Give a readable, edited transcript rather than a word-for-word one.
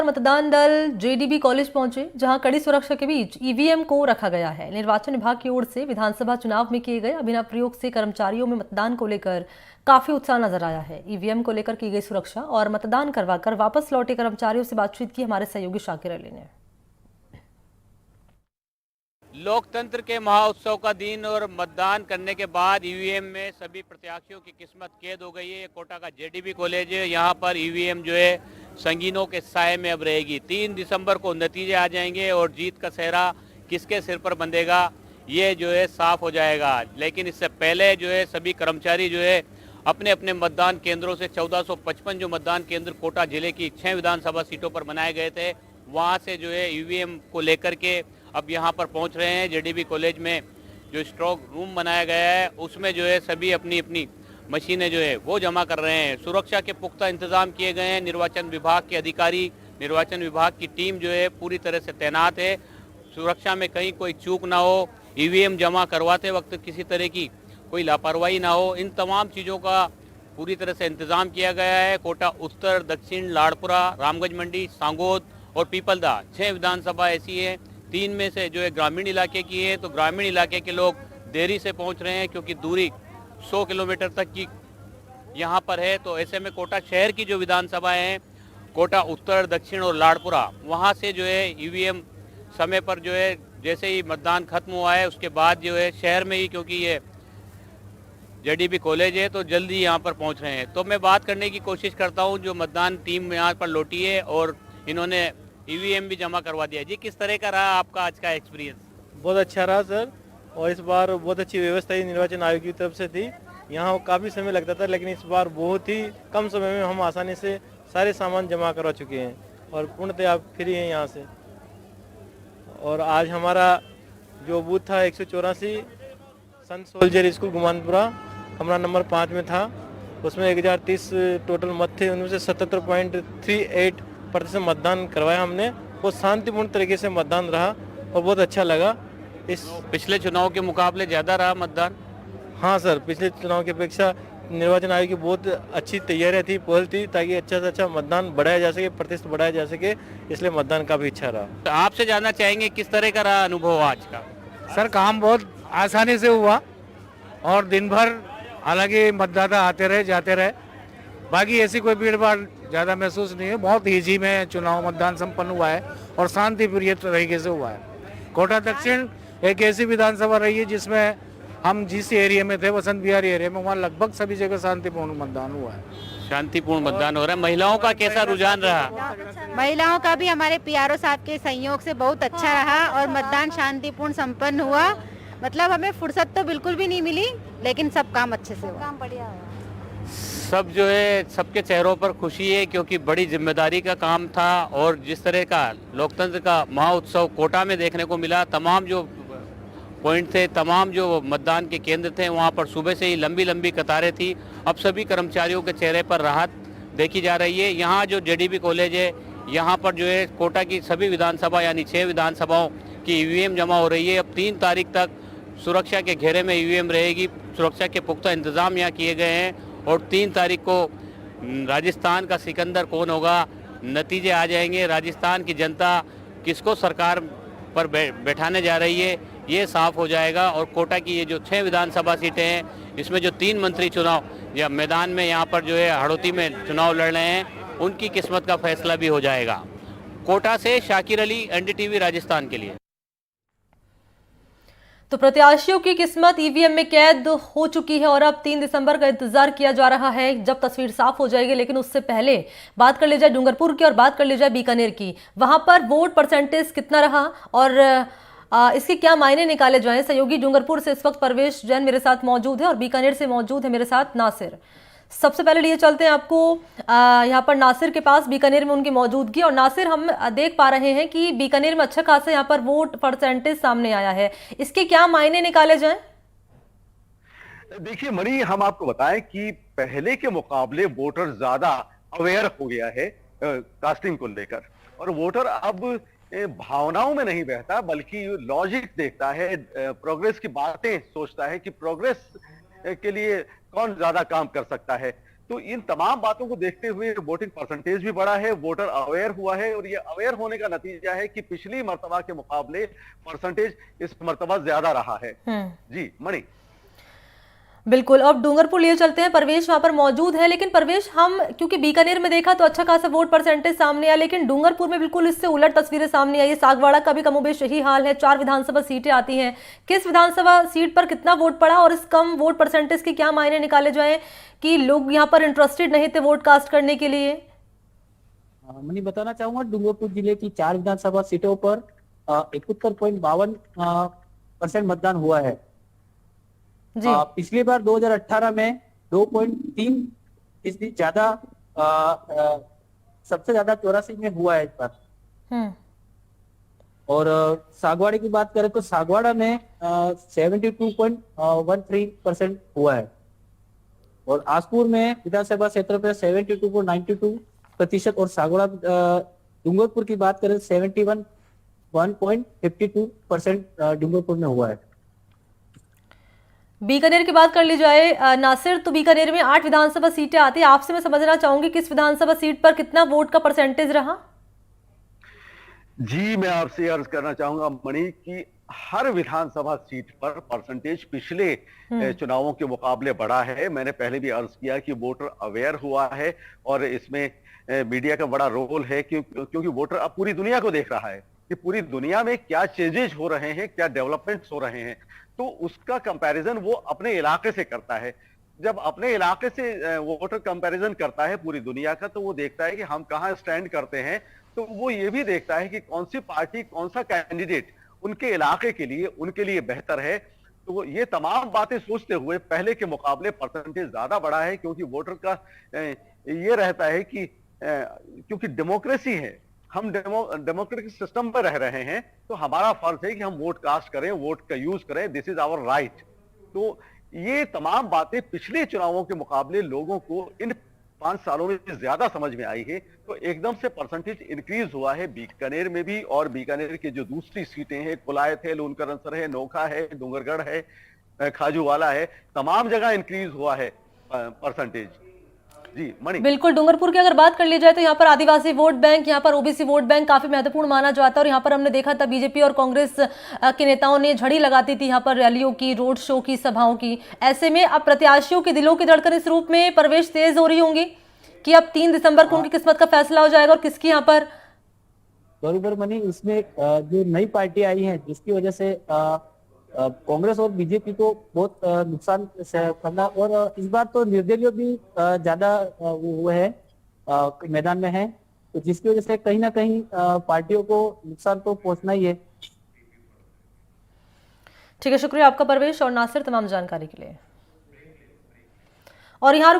मतदान दल JDB college पहुंचे, जहां कड़ी सुरक्षा के बीच ईवीएम को रखा गया है। निर्वाचन विभाग की ओर से विधानसभा चुनाव में किए गए अभिनव प्रयोग से कर्मचारियों में मतदान को लेकर काफी उत्साह नजर आया है। ईवीएम को लेकर की गई सुरक्षा और मतदान करवाकर वापस लौटे कर्मचारियों से बातचीत की हमारे सहयोगी शाकिर अली ने। लोकतंत्र के महाउत्सव का दिन और मतदान करने के बाद ईवीएम में सभी प्रत्याशियों की किस्मत कैद हो गई है। ये कोटा का जेडीबी कॉलेज है। यहाँ पर ईवीएम जो है संगीनों के साए में अब रहेगी। 3 दिसंबर को नतीजे आ जाएंगे और जीत का सेहरा किसके सिर पर बंधेगा ये जो है साफ हो जाएगा। लेकिन इससे पहले जो है सभी कर्मचारी जो है अपने अपने मतदान केंद्रों से 1455 जो मतदान केंद्र कोटा जिले की 6 विधानसभा सीटों पर बनाए गए थे, वहाँ से जो है ईवीएम को लेकर के अब यहाँ पर पहुँच रहे हैं। जेडीबी कॉलेज में जो स्ट्रॉन्ग रूम बनाया गया है उसमें जो है सभी अपनी अपनी मशीनें जो है वो जमा कर रहे हैं। सुरक्षा के पुख्ता इंतजाम किए गए हैं। निर्वाचन विभाग के अधिकारी, निर्वाचन विभाग की टीम जो है पूरी तरह से तैनात है। सुरक्षा में कहीं कोई चूक ना हो, ईवीएम जमा करवाते वक्त किसी तरह की कोई लापरवाही ना हो, इन तमाम चीज़ों का पूरी तरह से इंतजाम किया गया है। कोटा उत्तर, दक्षिण, लाड़पुरा, रामगंज मंडी, सांगोद और पीपलदा 6 विधानसभा ऐसी है। 3 में से जो है ग्रामीण इलाके की है, तो ग्रामीण इलाके के लोग देरी से पहुंच रहे हैं क्योंकि दूरी 100 किलोमीटर तक की यहाँ पर है। तो ऐसे में कोटा शहर की जो विधानसभाएं हैं, कोटा उत्तर, दक्षिण और लाड़पुरा, वहाँ से जो है ईवीएम समय पर जो है जैसे ही मतदान खत्म हुआ है उसके बाद जो है शहर में ही, क्योंकि ये जेडीबी कॉलेज है तो जल्दी यहाँ पर पहुँच रहे हैं। तो मैं बात करने की कोशिश करता हूँ जो मतदान टीम यहाँ पर लौटी है और इन्होंने ईवीएम भी जमा करवा दिया। जी, किस तरह का रहा आपका आज का एक्सपीरियंस? बहुत अच्छा रहा सर, और इस बार बहुत अच्छी व्यवस्था ही निर्वाचन आयोग की तरफ से थी। यहाँ काफ़ी समय लगता था, लेकिन इस बार बहुत ही कम समय में हम आसानी से सारे सामान जमा करवा चुके हैं और पूर्णतः आप फ्री हैं यहाँ से। और आज हमारा जो बूथ था 184 संत सोल्जर स्कूल गुमानपुरा, कमरा नंबर 5 में था। उसमें 1030 टोटल मत थे, उनमें से 77.38% मतदान करवाया हमने। बहुत शांतिपूर्ण तरीके से मतदान रहा और बहुत अच्छा लगा। इस पिछले चुनाव के मुकाबले ज़्यादा रहा मतदान? हाँ सर, पिछले चुनाव की अपेक्षा निर्वाचन आयोग की बहुत अच्छी तैयारियां थी, पहल थी, ताकि अच्छा से अच्छा मतदान बढ़ाया जा सके, प्रतिशत बढ़ाया जा सके, इसलिए मतदान का भी अच्छा रहा। तो आपसे जानना चाहेंगे किस तरह का रहा अनुभव आज का? सर, काम बहुत आसानी से हुआ और दिन भर हालांकि मतदाता आते रहे जाते रहे, बाकी ऐसी कोई भीड़ भाड़ ज़्यादा महसूस नहीं है। बहुत ईजी में चुनाव मतदान संपन्न हुआ है और शांतिप्रिय तरीके से हुआ है। कोटा दक्षिण एक ऐसी विधानसभा रही है जिसमें हम जिस एरिया में थे, वसंत विहार एरिया में, वहाँ लगभग सभी जगह शांतिपूर्ण मतदान हुआ है। शांतिपूर्ण मतदान हो रहा है। महिलाओं का कैसा रुझान रहा? महिलाओं का भी हमारे पीआरओ साहब के सहयोग से बहुत अच्छा रहा और मतदान शांतिपूर्ण संपन्न हुआ। मतलब हमें फुर्सत तो बिल्कुल भी नहीं मिली, लेकिन सब काम अच्छे से हुआ। काम बढ़िया हुआ। सब जो है सबके चेहरों पर खुशी है क्योंकि बड़ी जिम्मेदारी का काम था और जिस तरह का लोकतंत्र का महाउत्सव कोटा में देखने को मिला, तमाम जो पॉइंट थे, तमाम जो मतदान के केंद्र थे, वहाँ पर सुबह से ही लंबी लंबी कतारें थी। अब सभी कर्मचारियों के चेहरे पर राहत देखी जा रही है। यहाँ जो जेडीबी कॉलेज है, यहाँ पर जो है कोटा की सभी विधानसभा यानी 6 विधानसभाओं की ईवीएम जमा हो रही है। अब 3 तारीख तक सुरक्षा के घेरे में ईवीएम रहेगी। सुरक्षा के पुख्ता इंतजाम यहाँ किए गए हैं और 3 तारीख को राजस्थान का सिकंदर कौन होगा, नतीजे आ जाएंगे। राजस्थान की जनता किसको सरकार पर बैठाने जा रही है ये साफ हो जाएगा। और कोटा की ये जो 6 विधानसभा सीटें हैं, इसमें जो 3 मंत्री चुनाव या मैदान में यहाँ पर जो है हड़ौती में चुनाव लड़ रहे हैं, उनकी किस्मत का फैसला भी हो जाएगा। कोटा से शाकिर अली, एनडीटीवी राजस्थान के लिए। तो प्रत्याशियों की किस्मत ईवीएम में कैद हो चुकी है और अब 3 दिसंबर का इंतजार किया जा रहा है जब तस्वीर साफ हो जाएगी। लेकिन उससे पहले बात कर ली जाए डूंगरपुर की और बात कर ली जाए बीकानेर की। वहां पर वोट परसेंटेज कितना रहा और इसके क्या मायने निकाले जाएं। सहयोगी डूंगरपुर से इस वक्त परवेश जैन मेरे साथ मौजूद है और बीकानेर से मौजूद है मेरे साथ नासिर। सबसे पहले लिए चलते हैं आपको यहाँ पर नासिर के पास, बीकानेर में उनकी मौजूदगी। और नासिर, हम देख पा रहे हैं कि बीकानेर में अच्छा खासा यहाँ पर वोट परसेंटेज सामने आया है, इसके क्या मायने निकाले जाएं? देखिए मणि, हम आपको बताएं कि पहले के मुकाबले वोटर ज्यादा अवेयर हो गया है कास्टिंग को लेकर, और वोटर अब भावनाओं में नहीं बहता बल्कि लॉजिक देखता है, प्रोग्रेस की बातें सोचता है कि प्रोग्रेस के लिए कौन ज्यादा काम कर सकता है। तो इन तमाम बातों को देखते हुए वोटिंग परसेंटेज भी बढ़ा है, वोटर अवेयर हुआ है, और ये अवेयर होने का नतीजा है कि पिछली मर्तबा के मुकाबले परसेंटेज इस मर्तबा ज्यादा रहा है। जी मणि। बिल्कुल। अब डूंगरपुर लिए चलते हैं, परवेश वहां पर मौजूद है। लेकिन परवेश, हम क्योंकि बीकानेर में देखा तो अच्छा खासा वोट परसेंटेज सामने आया, लेकिन डूंगरपुर में बिल्कुल इससे उलट तस्वीरें सामने आई है। सागवाड़ा का भी कमोबेश यही हाल है। 4 विधानसभा सीटें आती हैं। किस विधानसभा सीट पर कितना वोट पड़ा और इस कम वोट परसेंटेज के क्या मायने निकाले जाए कि लोग यहाँ पर इंटरेस्टेड नहीं थे वोट कास्ट करने के लिए? मैं बताना चाहूंगा, डूंगरपुर जिले की 4 विधानसभा सीटों पर 71.52% मतदान हुआ है। जी। पिछली बार 2018 में 2.3% ज्यादा, सबसे ज्यादा 84 में हुआ है इस बार। और सागवाड़ा की बात करें तो सागवाड़ा में 72.13% हुआ है। और आसपुर में विधानसभा क्षेत्र पे 72.92% और सागवाड़ा डूंगरपुर की बात करें 71.52% डूंगरपुर में हुआ है। बीकानेर की बात कर ली जाए नासिर, तो बीकानेर में 8 विधानसभा सीटें आती हैं। आपसे मैं समझना चाहूंगी किस विधानसभा सीट पर कितना वोट का परसेंटेज रहा? जी मैं आपसे अर्ज करना चाहूंगा मणि कि हर विधानसभा सीट पर परसेंटेज पिछले चुनावों के मुकाबले बढ़ा है। मैंने पहले भी अर्ज किया कि वोटर अवेयर हुआ है और इसमें मीडिया का बड़ा रोल है, क्योंकि वोटर अब पूरी दुनिया को देख रहा है कि पूरी दुनिया में क्या चेंजेस हो रहे हैं, क्या डेवलपमेंट्स हो रहे हैं, तो उसका कंपैरिजन वो अपने इलाके से करता है। जब अपने इलाके से वोटर कंपैरिजन करता है पूरी दुनिया का, तो वो देखता है कि हम कहाँ स्टैंड करते हैं। तो वो ये भी देखता है कि कौन सी पार्टी, कौन सा कैंडिडेट उनके इलाके के लिए, उनके लिए बेहतर है। तो ये तमाम बातें सोचते हुए पहले के मुकाबले परसेंटेज ज्यादा बढ़ा है, क्योंकि वोटर का ये रहता है कि क्योंकि डेमोक्रेसी है, हम डेमोक्रेटिक सिस्टम पर रह रहे हैं, तो हमारा फर्ज है कि हम वोट कास्ट करें, वोट का यूज करें, दिस इज आवर राइट। तो ये तमाम बातें पिछले चुनावों के मुकाबले लोगों को इन 5 सालों में ज्यादा समझ में आई है। तो एकदम से परसेंटेज इंक्रीज हुआ है बीकानेर में भी, और बीकानेर की जो दूसरी सीटें हैं, कुलायत है, लूनकरनसर है, नोखा है, डूंगरगढ़ है, खाजूवाला है, तमाम जगह इंक्रीज हुआ है परसेंटेज। जी मणि। बिल्कुल। डूंगरपुर की अगर बात कर ली जाए तो यहाँ पर आदिवासी वोट बैंक, यहाँ पर ओबीसी वोट बैंक काफी महत्वपूर्ण माना जाता है। और यहाँ पर हमने देखा था बीजेपी और कांग्रेस के नेताओं ने झड़ी लगाती थी यहाँ पर रैलियों की, रोड शो की, सभाओं की। ऐसे में अब प्रत्याशियों की दिलों की धड़कन इस रूप में प्रवेश तेज हो रही होंगी कि अब 3 दिसंबर को उनकी किस्मत का फैसला हो जाएगा और किसकी यहाँ पर। बराबर मनी, इसमें जो नई पार्टी आई है जिसकी वजह से कांग्रेस और बीजेपी को बहुत नुकसान करना, और इस बार तो निर्दलीय भी ज्यादा वो है मैदान में है, तो जिसकी वजह से कहीं ना कहीं पार्टियों को नुकसान तो पहुंचना ही है। ठीक है, शुक्रिया आपका परवेश और नासिर तमाम जानकारी के लिए। और यहाँ